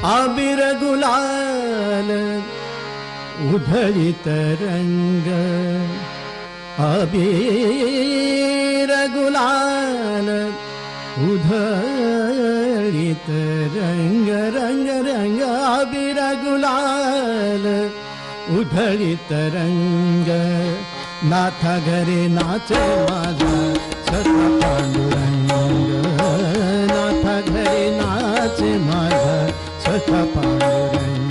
आबिर गुलाल उधळीत रंग, आबिर गुलाल उधळीत रंग, रंग रंग आबिर गुलाल उधळीत रंग, नाथा घरी नाचे माझा सखा पांडुरंग, नाथा घरी नाचे माझा सखा पांडुरंग,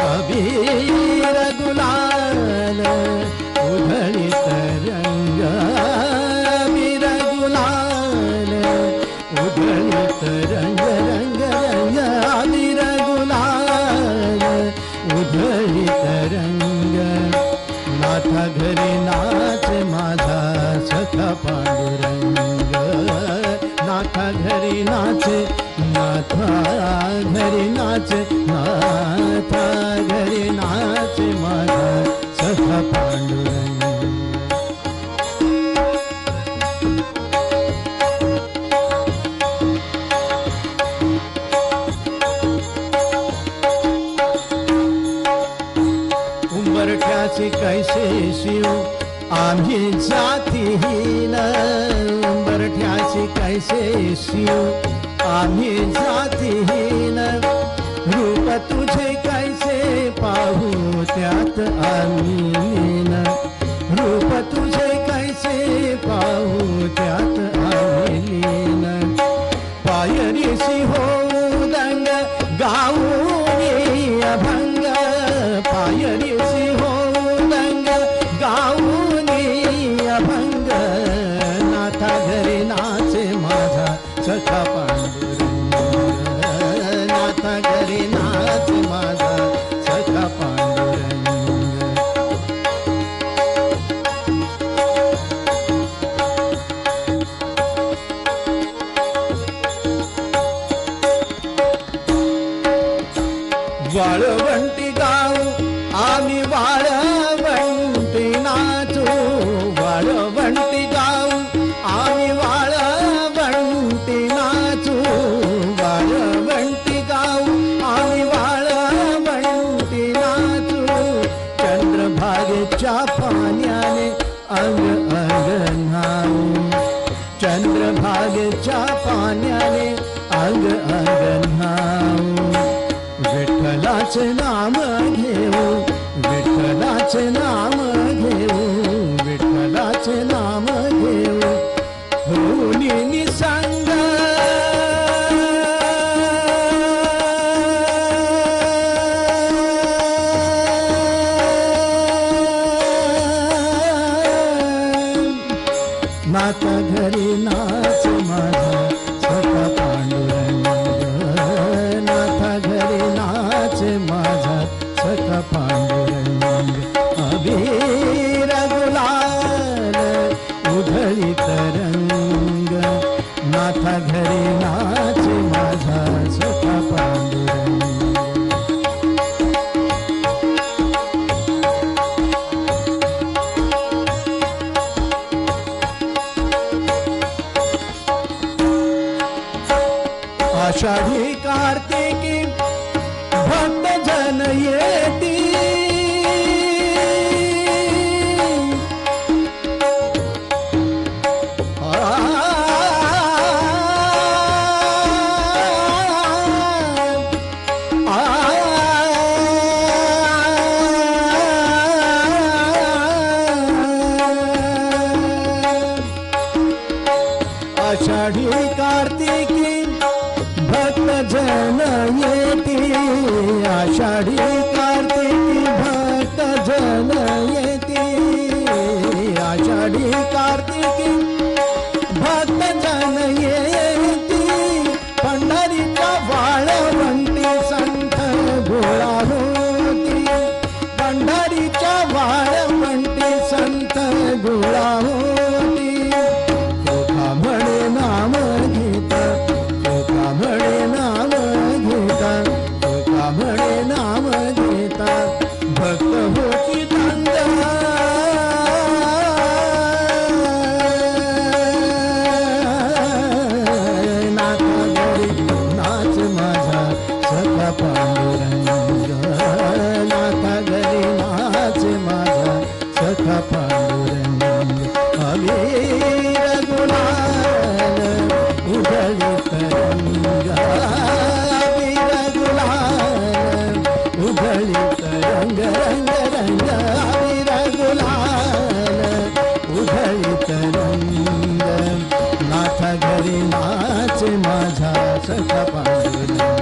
अबीर गुलाल उधळीत रंग, अबीर गुलाल उधळीत रंग, रंग रंग अबीर गुलाल उधळीत रंग, नाथा घरी नाच माझा सखा पांडुरंग, नाथा घरी नाचे, नाथा घरी नाच, नाथा घरी नाच माझा सखा पांडुरंग. उंबरठ्याचे कैसे शिव आम्ही जातीहीन, उंबरठ्याचे कैसे शिव आम्ही जातीहीन, रूप तुझे कैसे पाहू त्यात आम्ही लीन, रूप तुझे कैसे पाहू त्यात आम्ही लीन, पायरीशी होऊ दंग गाऊनी अभंग, पायरीशी होऊ दंग गाऊनी अभंग, नाथा घरी नाचे माझा सखा पांडुरंग, नाथा घरी नाच माझा सखा पांडुरंग. वाळवंटी गाऊ आम्ही वाळवंटी नाचू, वाळवंटी गाऊ आम्ही वाळवंटी नाचू, वाळवंटी गाऊ आम्ही वाळवंटी नाचू, चंद्रभागेच्या पाण्याने अंग अंग न्हाऊ, चंद्रभागेच्या पाण्याने अंग अंग न्हाऊ, विठ्ठलाचे नाम घेऊ, विठ्ठलाचे नाम घेऊ, विठ्ठलाचे नाम घेऊ, होनी निसंग नाथा घरी नाच माझा सखा पांडुरंग, नाथा घरी नाच माझा सखा पांडुरंग, अबीर गुलाल उधळीत रंग, नाथा घरी नाच माझा सखा पांडुरंग. आषाढी कार्तिकी भक्त जन येती, आषाढी कार्तिकी भक्त जन येती, आषाढी कार्तिकी भक्त जन येती, आषाढी कार्तिकी भक्त जन येती, पंढरीच्या वाळवंटी संत गोळा हो उधळीत रंग रंग रंग अबीर गुलाल उधळीत रंग नाथ घरी नाच माझा सखा पांडुरंग